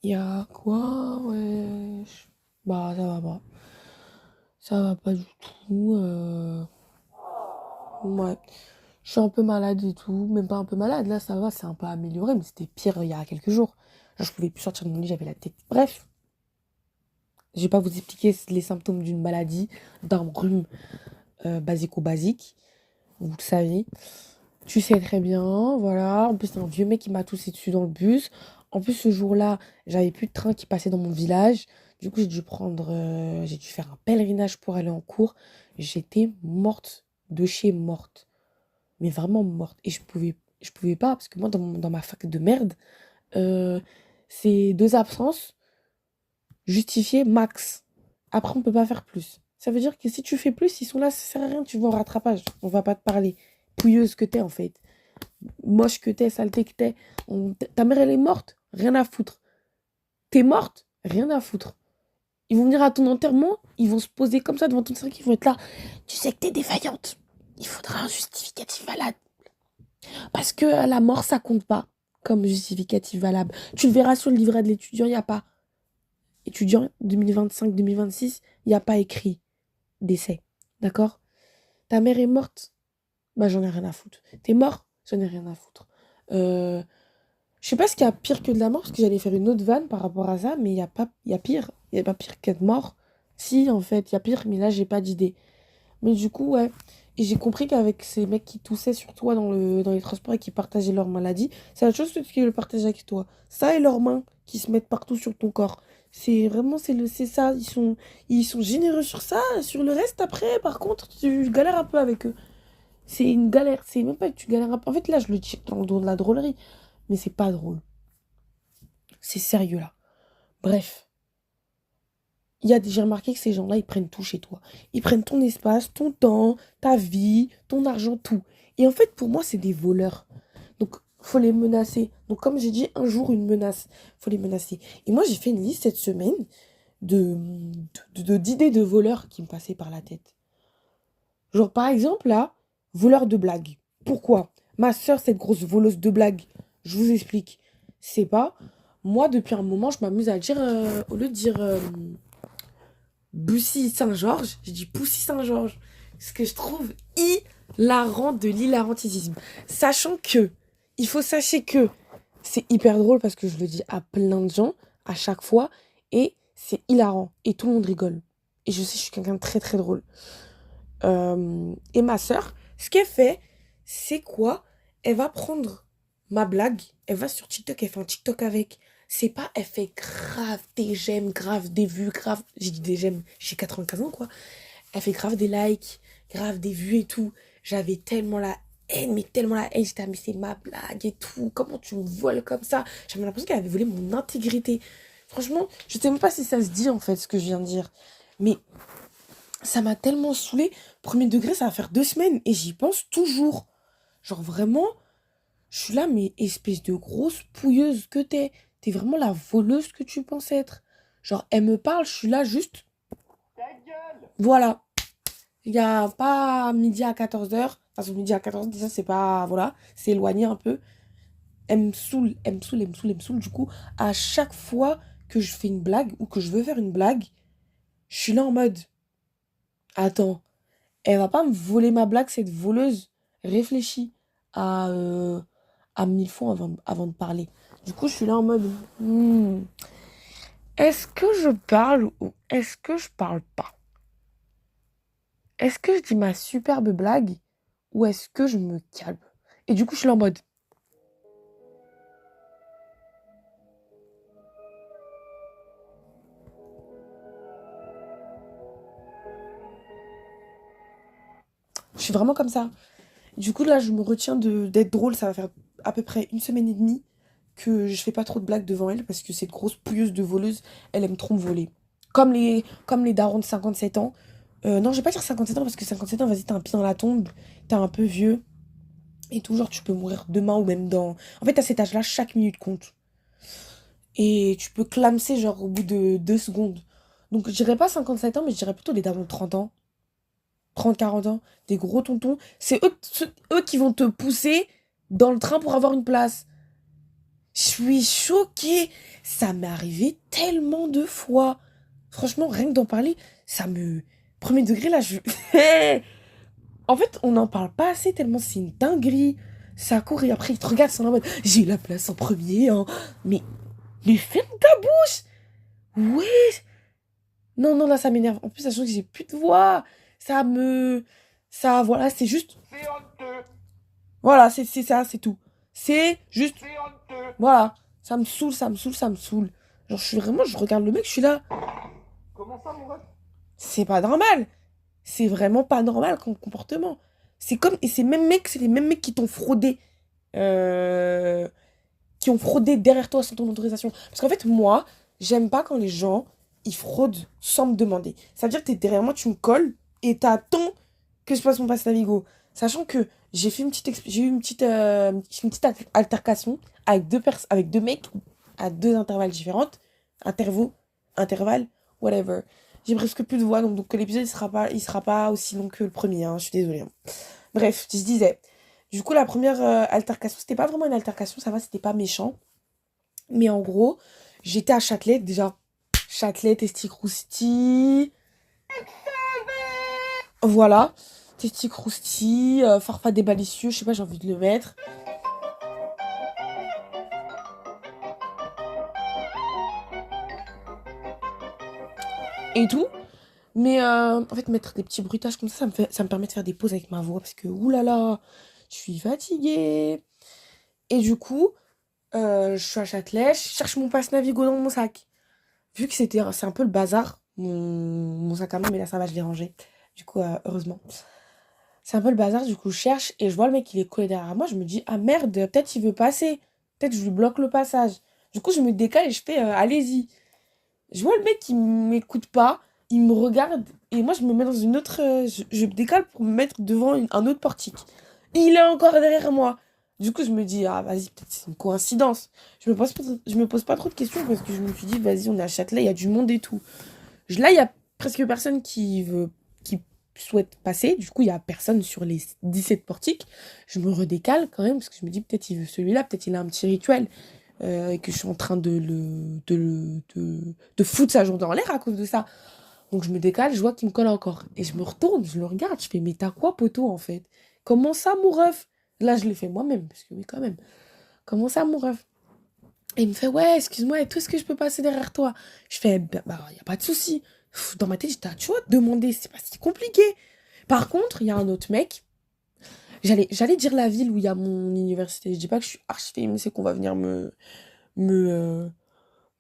Y'a quoi? Wesh. Bah, ça va pas. Ça va pas du tout. Ouais. Je suis un peu malade et tout. Même pas un peu malade. Là, ça va, c'est un peu amélioré. Mais c'était pire il y a quelques jours. Genre, je pouvais plus sortir de mon lit, j'avais la tête. Bref, je vais pas vous expliquer les symptômes d'une maladie, d'un rhume basico-basique. Vous le savez. Tu sais très bien, voilà. En plus, c'est un vieux mec qui m'a toussé dessus dans le bus. En plus, ce jour-là, j'avais plus de train qui passait dans mon village. Du coup, j'ai dû faire un pèlerinage pour aller en cours. J'étais morte de chez morte, mais vraiment morte. Et je pouvais pas parce que moi, dans ma fac de merde, euh, c'est 2 absences justifiées max. Après, on peut pas faire plus. Ça veut dire que si tu fais plus, ils sont là, ça sert à rien. Tu vas en rattrapage. On va pas te parler. Pouilleuse que t'es en fait, moche que t'es, saleté que t'es. Ta mère, elle est morte, rien à foutre. T'es morte, rien à foutre. Ils vont venir à ton enterrement, ils vont se poser comme ça devant ton cercle, ils vont être là. Tu sais que t'es défaillante. Il faudra un justificatif valable. Parce que la mort, ça compte pas comme justificatif valable. Tu le verras sur le livret de l'étudiant, il n'y a pas. Étudiant 2025-2026, il n'y a pas écrit décès. D'accord? Ta mère est morte, bah j'en ai rien à foutre. T'es mort, j'en ai rien à foutre. Euh, Je sais pas ce qu'il y a pire que de la mort, parce que j'allais faire une autre vanne par rapport à ça, mais il y a pire. Il y a pas pire qu'être mort. Si, en fait, il y a pire, mais là, j'ai pas d'idée. Mais du coup, ouais. Et j'ai compris qu'avec ces mecs qui toussaient sur toi dans les transports et qui partageaient leur maladie, c'est la chose que qu'ils le partagent avec toi. Ça et leurs mains qui se mettent partout sur ton corps. C'est vraiment, c'est ça. Ils sont généreux sur ça. Sur le reste, après, par contre, tu galères un peu avec eux. C'est une galère. C'est même pas que tu galères un peu. En fait, là, je le dis dans le dos de la drôlerie. Mais c'est pas drôle. C'est sérieux là. Bref, j'ai remarqué que ces gens-là, ils prennent tout chez toi. Ils prennent ton espace, ton temps, ta vie, ton argent, tout. Et en fait, pour moi, c'est des voleurs. Donc, faut les menacer. Donc, comme j'ai dit, un jour, une menace. Faut les menacer. Et moi, j'ai fait une liste cette semaine d'idées de voleurs qui me passaient par la tête. Genre, par exemple, là, voleur de blagues. Pourquoi? Ma soeur, cette grosse voleuse de blagues. Je vous explique. C'est pas. Moi, depuis un moment, je m'amuse à dire, au lieu de dire Bussy Saint-Georges, je dis Poussy Saint-Georges. Ce que je trouve hilarant de l'hilarantisme. Sachant que, il faut sachez que c'est hyper drôle parce que je le dis à plein de gens à chaque fois et c'est hilarant et tout le monde rigole. Et je sais, je suis quelqu'un de très très drôle. Et ma sœur, ce qu'elle fait, c'est quoi? Elle va prendre ma blague, elle va sur TikTok, elle fait un TikTok avec. C'est pas, elle fait grave des j'aime, grave des vues, grave. J'ai dit des j'aime, j'ai 95 ans quoi. Elle fait grave des likes, grave des vues et tout. J'avais tellement la haine, mais tellement la haine. J'étais, ah, mais c'est ma blague et tout. Comment tu me voles comme ça? J'avais l'impression qu'elle avait volé mon intégrité. Franchement, je sais même pas si ça se dit en fait ce que je viens de dire. Mais ça m'a tellement saoulée. Premier degré, ça va faire 2 semaines et j'y pense toujours. Genre vraiment, je suis là, mais espèce de grosse pouilleuse que t'es. T'es vraiment la voleuse que tu penses être. Genre, elle me parle, je suis là juste. Voilà. Il n'y a pas midi à 14h. Enfin, midi à 14h, déjà, c'est pas. Voilà. C'est éloigné un peu. Elle me saoule, elle me saoule, elle me saoule, elle me saoule. Du coup, à chaque fois que je fais une blague ou que je veux faire une blague, je suis là en mode. Attends, elle va pas me voler ma blague, cette voleuse. Réfléchis à, euh, à 1000 fois avant de parler. Du coup, je suis là en mode, est-ce que je parle ou est-ce que je parle pas? Est-ce que je dis ma superbe blague ou est-ce que je me calme? Et du coup, je suis là en mode, je suis vraiment comme ça. Du coup, là, je me retiens d'être drôle. Ça va faire à peu près 1 semaine et demie que je fais pas trop de blagues devant elle parce que cette grosse pouilleuse de voleuse, elle aime trop me voler. Comme les darons de 57 ans. Non, je vais pas dire 57 ans parce que 57 ans, vas-y, t'as un pied dans la tombe, t'es un peu vieux. Et toujours, tu peux mourir demain ou même dans. En fait, à cet âge-là, chaque minute compte. Et tu peux clamser, genre, au bout de 2 secondes. Donc, je dirais pas 57 ans, mais je dirais plutôt les darons de 30 ans, 30 40 ans, des gros tontons. C'est eux qui vont te pousser dans le train pour avoir une place. Je suis choquée. Ça m'est arrivé tellement de fois. Franchement, rien que d'en parler, ça me... Premier degré, là, je... En fait, on n'en parle pas assez tellement c'est une dinguerie. Ça court et après, il te regarde, c'est en mode, j'ai eu la place en premier, hein. Mais, mais ferme ta bouche. Ouais. Non, non, là, ça m'énerve. En plus, sachant que j'ai plus de voix. Ça me... Ça, voilà, c'est juste... C'est honteux. Voilà, c'est ça, c'est tout. C'est juste... C'est honteux. Voilà. Ça me saoule, ça me saoule, ça me saoule. Genre, je suis vraiment... Je regarde le mec, je suis là. Comment ça, mon ref? C'est pas normal. C'est vraiment pas normal comme comportement. C'est comme... Et ces mêmes mecs, c'est les mêmes mecs qui t'ont fraudé. Euh... Qui ont fraudé derrière toi sans ton autorisation. Parce qu'en fait, moi, j'aime pas quand les gens, ils fraudent sans me demander. Ça veut dire que t'es derrière moi, tu me colles et t'attends que je passe mon passe Navigo. Sachant que j'ai eu une petite altercation avec avec deux mecs à deux intervalles différents. Intervalles, whatever. J'ai presque plus de voix, donc l'épisode il sera pas aussi long que le premier, hein, je suis désolée, hein. Bref, je disais. Du coup, la première altercation, c'était pas vraiment une altercation, ça va, c'était pas méchant. Mais en gros, j'étais à Châtelet, déjà. Châtelet, Testi Crousti. Voilà. Testi Crousti, Farfadet Balicieux, je sais pas, j'ai envie de le mettre. Et tout. Mais en fait, mettre des petits bruitages comme ça me permet de faire des pauses avec ma voix. Parce que, oulala, je suis fatiguée. Et du coup, je suis à Châtelet, je cherche mon passe Navigo dans mon sac. Vu que c'est un peu le bazar, mon sac à main, mais là ça va, je l'ai rangé. Du coup, heureusement. C'est un peu le bazar, du coup, je cherche et je vois le mec, il est collé derrière moi. Je me dis, ah merde, peut-être il veut passer. Peut-être je lui bloque le passage. Du coup, je me décale et je fais, allez-y. Je vois le mec qui m'écoute pas, il me regarde et moi je me mets dans une autre. Je me décale pour me mettre devant un autre portique. Et il est encore derrière moi. Du coup, je me dis, ah vas-y, peut-être c'est une coïncidence. Je me pose pas trop de questions parce que je me suis dit, vas-y, on est à Châtelet, il y a du monde et tout. Là, il y a presque personne qui souhaite passer. Du coup, il y a personne sur les 17 portiques. Je me redécale quand même parce que je me dis, peut-être il veut celui-là, peut-être il a un petit rituel et que je suis en train de foutre sa journée en l'air à cause de ça. Donc je me décale, je vois qu'il me colle encore. Et je me retourne, je le regarde, je fais, mais t'as quoi, poteau, en fait? Comment ça, mon ref? Là, je l'ai fait moi-même, parce que oui, quand même. Comment ça, mon ref? Et il me fait, ouais, excuse-moi, est-ce que je peux passer derrière toi? Je fais, bah, y a pas de souci. Dans ma tête, j'étais, tu vois, demander, c'est pas si compliqué. Par contre, il y a un autre mec. J'allais dire la ville où il y a mon université. Je dis pas que je suis archi mais c'est qu'on va venir me, euh,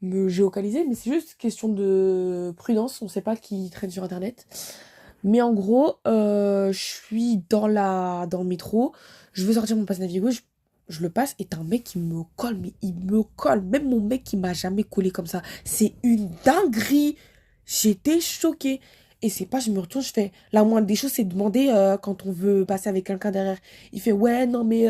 me géocaliser, mais c'est juste question de prudence, on sait pas qui traîne sur internet. Mais en gros, je suis dans le métro, je veux sortir mon passe Navigo, je le passe et t'as un mec qui me colle, mais il me colle, même mon mec qui m'a jamais collé comme ça. C'est une dinguerie. J'étais choquée. Et c'est pas, je me retourne, je fais, la moindre des choses, c'est demander quand on veut passer avec quelqu'un derrière. Il fait, ouais, non, mais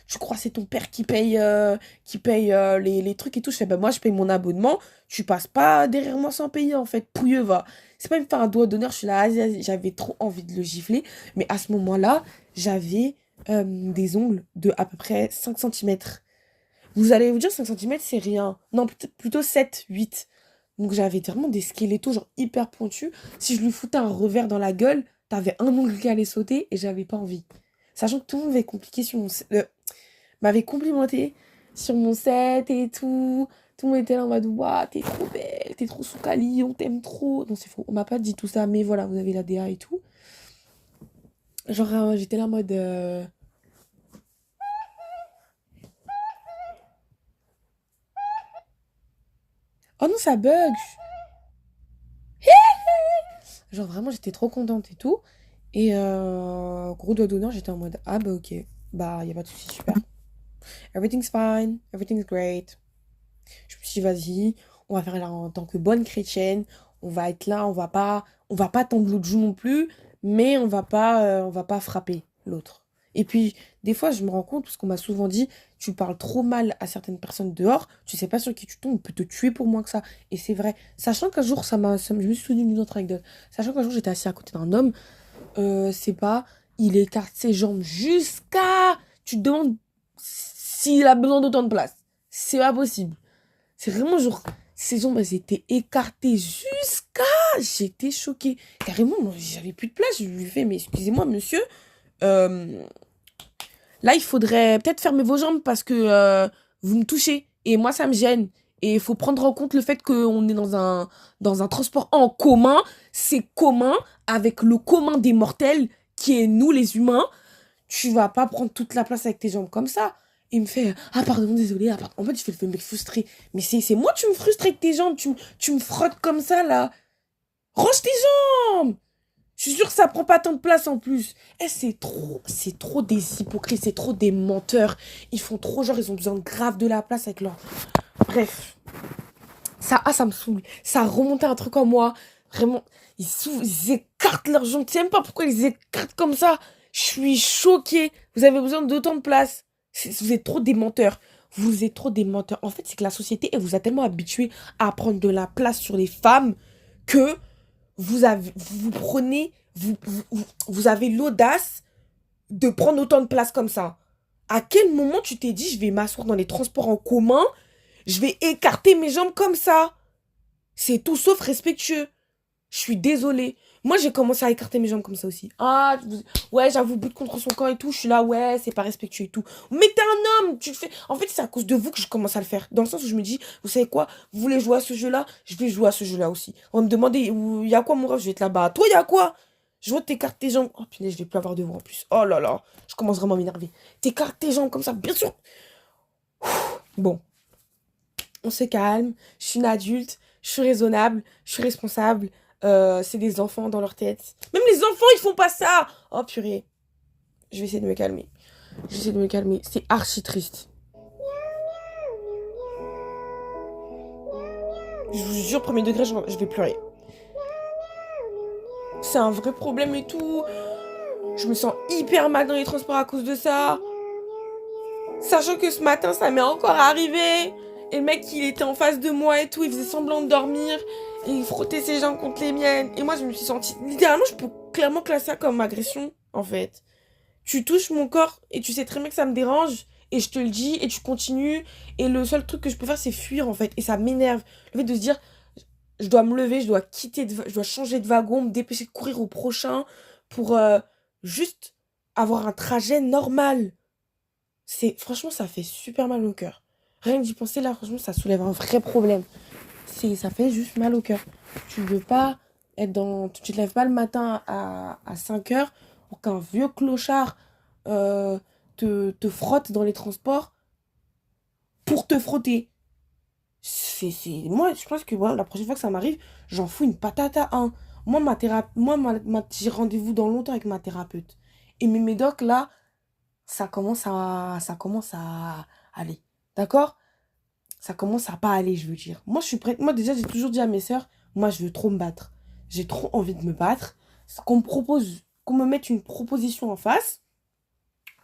tu crois que c'est ton père qui paye les trucs et tout. Je fais, bah moi, je paye mon abonnement, tu passes pas derrière moi sans payer, en fait. Pouilleux, va. C'est pas me faire un doigt d'honneur, je suis là, vas-y, vas-y. J'avais trop envie de le gifler. Mais à ce moment-là, j'avais des ongles de à peu près 5 centimètres. Vous allez vous dire, 5 centimètres, c'est rien. Non, plutôt 7, 8. Donc j'avais vraiment des squelettos genre hyper pointus. Si je lui foutais un revers dans la gueule, t'avais un ongle qui allait sauter et j'avais pas envie. Sachant que tout le monde m'avait complimenté sur mon set et tout. Tout le monde était là en mode waouh, t'es trop belle, t'es trop sous Cali, on t'aime trop. Non, c'est faux, on m'a pas dit tout ça, mais voilà, vous avez la DA et tout. Genre, j'étais là en mode. Oh non, ça bug! Genre vraiment, j'étais trop contente et tout. Et gros doigt d'honneur, j'étais en mode, ah bah ok, bah y a pas de souci, super. Everything's fine, everything's great. Je me suis dit, vas-y, on va faire là en tant que bonne chrétienne, on va être là, on va pas tendre l'autre joue non plus, mais on va pas frapper l'autre. Et puis, des fois, je me rends compte, parce qu'on m'a souvent dit, tu parles trop mal à certaines personnes dehors, tu sais pas sur qui tu tombes, on peut te tuer pour moins que ça. Et c'est vrai. Sachant qu'un jour, je me suis souvenu d'une autre anecdote. Sachant qu'un jour, j'étais assis à côté d'un homme, c'est pas, il écarte ses jambes jusqu'à, tu te demandes s'il a besoin d'autant de place. C'est pas possible. C'est vraiment genre, ces jambes, elles étaient écartées jusqu'à... J'étais choquée. Carrément, moi, j'avais plus de place. Je lui fais, mais excusez-moi, monsieur, euh, là, il faudrait peut-être fermer vos jambes parce que vous me touchez. Et moi, ça me gêne. Et il faut prendre en compte le fait qu'on est dans un transport en commun. C'est commun avec le commun des mortels qui est nous, les humains. Tu vas pas prendre toute la place avec tes jambes comme ça. Il me fait, ah pardon, désolé. Ah, pardon. En fait, je fais le mec frustré. Mais c'est moi, tu me frustres avec tes jambes. Tu me frottes comme ça, là. Range tes jambes. Je suis sûre que ça prend pas tant de place en plus. Eh, c'est trop des hypocrites, c'est trop des menteurs. Ils font trop genre, ils ont besoin de grave de la place avec leur... Bref, ça me saoule. Ça remonte à un truc en moi. Vraiment, ils écartent leurs jambes. Tu sais même pas pourquoi ils écartent comme ça. Je suis choquée. Vous avez besoin d'autant de place. Vous êtes trop des menteurs. Vous êtes trop des menteurs. En fait, c'est que la société, elle vous a tellement habitué à prendre de la place sur les femmes que vous avez l'audace de prendre autant de place comme ça. À quel moment tu t'es dit, je vais m'asseoir dans les transports en commun, je vais écarter mes jambes comme ça? C'est tout sauf respectueux. Je suis désolée. Moi, j'ai commencé à écarter mes jambes comme ça aussi. Ah, ouais, j'avoue, but contre son camp et tout. Je suis là, ouais, c'est pas respectueux et tout. Mais t'es un homme, tu le fais. En fait, c'est à cause de vous que je commence à le faire. Dans le sens où je me dis, vous savez quoi, vous voulez jouer à ce jeu-là, je vais jouer à ce jeu-là aussi. On va me demander, il y a quoi mon rêve, je vais être là-bas. Toi, il y a quoi? Je vois t'écartes tes jambes. Oh punaise, je vais plus avoir de vous en plus. Oh là là, je commence vraiment à m'énerver. T'écartes tes jambes comme ça, bien sûr. Bon, on se calme. Je suis une adulte, je suis raisonnable, je suis responsable. C'est des enfants dans leur tête. Même les enfants, ils font pas ça. Oh purée. Je vais essayer de me calmer. Je vais essayer de me calmer. C'est archi triste. Je vous jure, premier degré, je vais pleurer. C'est un vrai problème et tout. Je me sens hyper mal dans les transports à cause de ça. Sachant que ce matin, ça m'est encore arrivé. Et le mec, il était en face de moi et tout. Il faisait semblant de dormir. Et il frottait ses jambes contre les miennes. Et moi, je me suis sentie... Littéralement, je peux clairement classer ça comme agression, en fait. Tu touches mon corps et tu sais très bien que ça me dérange. Et je te le dis et tu continues. Et le seul truc que je peux faire, c'est fuir, en fait. Et ça m'énerve. Le fait de se dire, je dois me lever, je dois je dois changer de wagon, me dépêcher de courir au prochain pour juste avoir un trajet normal. Franchement, ça fait super mal au cœur. Rien que d'y penser là, franchement, ça soulève un vrai problème. Ça fait juste mal au cœur. Tu veux pas tu te lèves pas le matin à 5 heures pour qu'un vieux clochard te frotte dans les transports pour te frotter. Moi, je pense que voilà, la prochaine fois que ça m'arrive, j'en fous une patate à un. Moi, j'ai rendez-vous dans longtemps avec ma thérapeute. Et mes médocs, là, ça commence à aller. D'accord? Ça commence à pas aller, je veux dire. Moi, je suis prête. Moi, déjà, j'ai toujours dit à mes sœurs, moi, je veux trop me battre. J'ai trop envie de me battre. Qu'on me mette une proposition en face,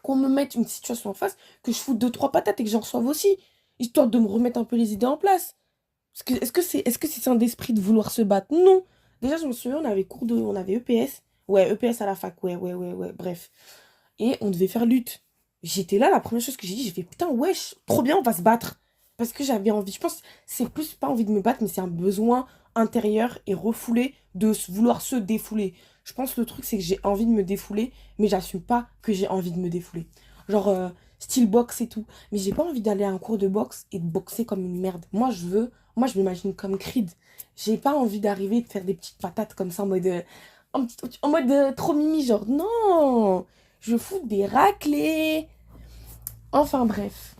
qu'on me mette une situation en face, que je foute deux, trois patates et que j'en reçoive aussi, histoire de me remettre un peu les idées en place. Est-ce que c'est un d'esprit de vouloir se battre? Non. Déjà, je me souviens, on avait EPS. Ouais, EPS à la fac, ouais, bref. Et on devait faire lutte. J'étais là, la première chose que j'ai fait, putain, wesh, trop bien, on va se battre. Parce que j'avais envie, je pense, c'est plus pas envie de me battre, mais c'est un besoin intérieur et refoulé de vouloir se défouler. Je pense que le truc, c'est que j'ai envie de me défouler, mais j'assume pas que j'ai envie de me défouler. Genre, style boxe et tout. Mais j'ai pas envie d'aller à un cours de boxe et de boxer comme une merde. Moi, je m'imagine comme Creed. J'ai pas envie d'arriver et de faire des petites patates comme ça en mode trop mimi, genre, non! Je fous des raclés. Enfin bref.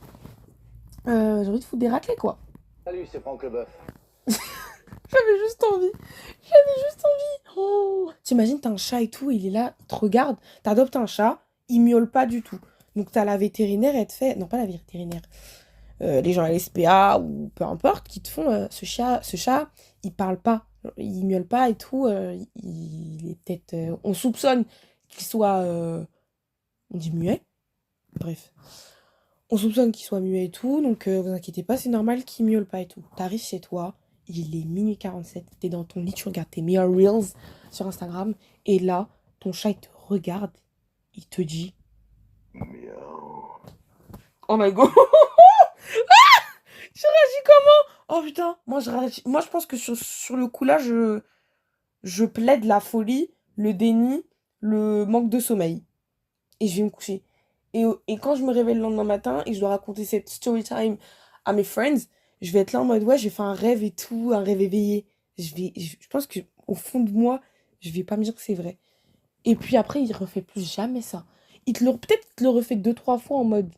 J'ai envie de foutre des raclés, quoi. Salut, c'est Franck Leboeuf. J'avais juste envie. J'avais juste envie. Oh. T'imagines, t'as un chat et tout, il est là, il te regarde. T'adoptes un chat, il miaule pas du tout. Donc t'as la vétérinaire, elle te fait... Non, pas la vétérinaire. Les gens à l'SPA ou peu importe, qui te font... ce chat, il parle pas. Il miaule pas et tout. Il est peut-être... on soupçonne qu'il soit... on dit muet. Bref. On soupçonne qu'il soit muet et tout, donc vous inquiétez pas, c'est normal qu'il miaule pas et tout. T'arrives chez toi, il est minuit 47, t'es dans ton lit, tu regardes tes meilleurs reels sur Instagram, et là, ton chat, il te regarde, il te dit... Miaou. Oh my god. Réagis comment? Oh putain, moi, je pense que sur le coup là, je plaide la folie, le déni, le manque de sommeil. Et je vais me coucher. Et quand je me réveille le lendemain matin et que je dois raconter cette story time à mes friends, je vais être là en mode, ouais, j'ai fait un rêve et tout, un rêve éveillé. Je pense que au fond de moi, je vais pas me dire que c'est vrai. Et puis après, il refait plus jamais ça. Peut-être qu'il te le refait deux, trois fois en mode,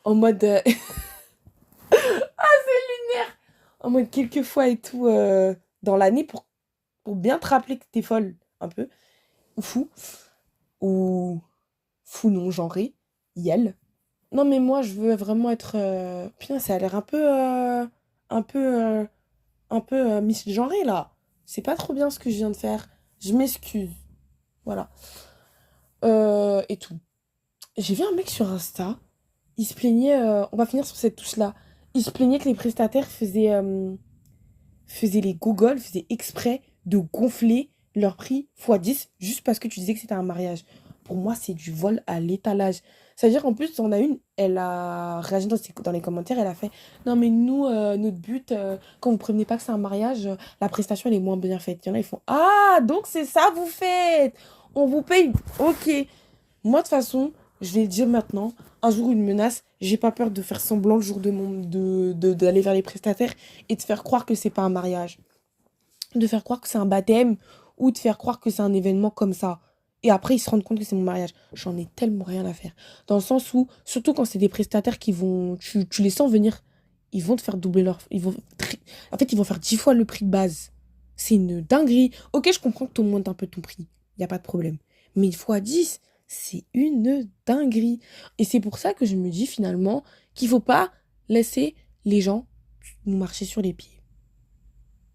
en mode quelques fois et tout dans l'année pour bien te rappeler que t'es folle, un peu, ou fou, ou fou non genré, yel. Non, mais moi, je veux vraiment être. Putain, ça a l'air un peu, un peu misgenré là. C'est pas trop bien ce que je viens de faire. Je m'excuse. Voilà. Et tout. J'ai vu un mec sur Insta. Il se plaignait. On va finir sur cette touche-là. Il se plaignait que les prestataires faisaient les gogoles, faisaient exprès de gonfler leur prix x 10 juste parce que tu disais que c'était un mariage. Pour moi, c'est du vol à l'étalage. C'est-à-dire qu'en plus, on a une, elle a réagi dans les commentaires, elle a fait non, mais nous, notre but, quand vous prévenez pas que c'est un mariage, la prestation, elle est moins bien faite. Il y en a, ils font ah, donc c'est ça, vous faites on vous paye. Ok. Moi, de toute façon, je vais le dire maintenant, un jour, une menace, j'ai pas peur de faire semblant le jour d'aller vers les prestataires et de faire croire que c'est pas un mariage, de faire croire que c'est un baptême ou de faire croire que c'est un événement comme ça. Et après, ils se rendent compte que c'est mon mariage. J'en ai tellement rien à faire. Dans le sens où, surtout quand c'est des prestataires qui vont. Tu les sens venir, ils vont te faire doubler leur. En fait, ils vont faire 10 fois le prix de base. C'est une dinguerie. Ok, je comprends que tu augmentes un peu ton prix. Il n'y a pas de problème. Mais fois 10, c'est une dinguerie. Et c'est pour ça que je me dis finalement qu'il faut pas laisser les gens nous marcher sur les pieds.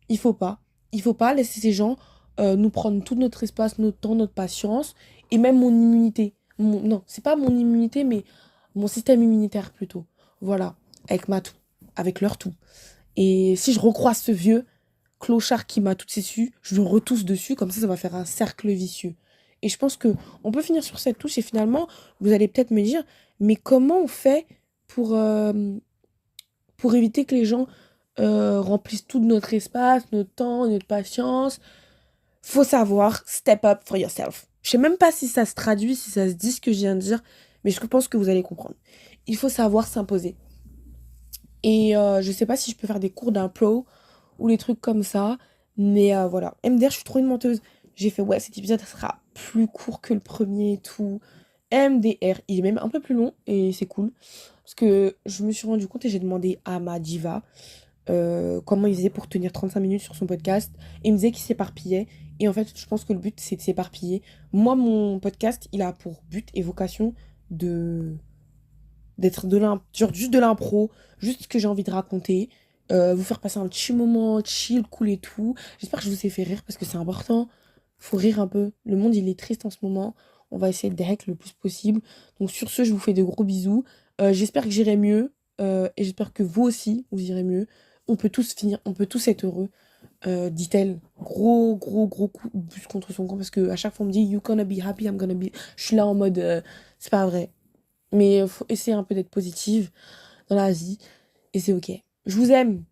Il faut pas. Il faut pas laisser ces gens nous prendre tout notre espace, notre temps, notre patience et même mon immunité. Non, c'est pas mon immunité, mais mon système immunitaire plutôt. Voilà, avec ma toux, avec leur toux. Et si je recroise ce vieux clochard qui m'a tout dessus, je le retousse dessus, comme ça va faire un cercle vicieux. Et je pense que on peut finir sur cette touche et finalement, vous allez peut-être me dire, mais comment on fait pour, euh, pour éviter que les gens remplissent tout notre espace, notre temps, notre patience. Faut savoir step up for yourself. Je sais même pas si ça se traduit, si ça se dit ce que je viens de dire, mais je pense que vous allez comprendre. Il faut savoir s'imposer. Et je sais pas si je peux faire des cours d'impro ou les trucs comme ça, mais voilà. MDR, je suis trop une menteuse. J'ai fait, ouais, cet épisode sera plus court que le premier et tout. MDR, il est même un peu plus long et c'est cool. Parce que je me suis rendu compte et j'ai demandé à ma diva comment il faisait pour tenir 35 minutes sur son podcast. Et il me disait qu'il s'éparpillait. Et en fait, je pense que le but, c'est de s'éparpiller. Moi, mon podcast, il a pour but et vocation de d'être genre juste de l'impro, juste ce que j'ai envie de raconter, vous faire passer un petit moment chill, cool et tout. J'espère que je vous ai fait rire parce que c'est important. Faut rire un peu. Le monde, il est triste en ce moment. On va essayer de hack le plus possible. Donc sur ce, je vous fais de gros bisous. J'espère que j'irai mieux. Et j'espère que vous aussi, vous irez mieux. On peut tous finir, on peut tous être heureux, dit-elle. Gros, gros, gros coup de bus contre son camp parce que à chaque fois on me dit You gonna be happy, I'm gonna be. Je suis là en mode c'est pas vrai. Mais faut essayer un peu d'être positive dans la vie. Et c'est ok. Je vous aime.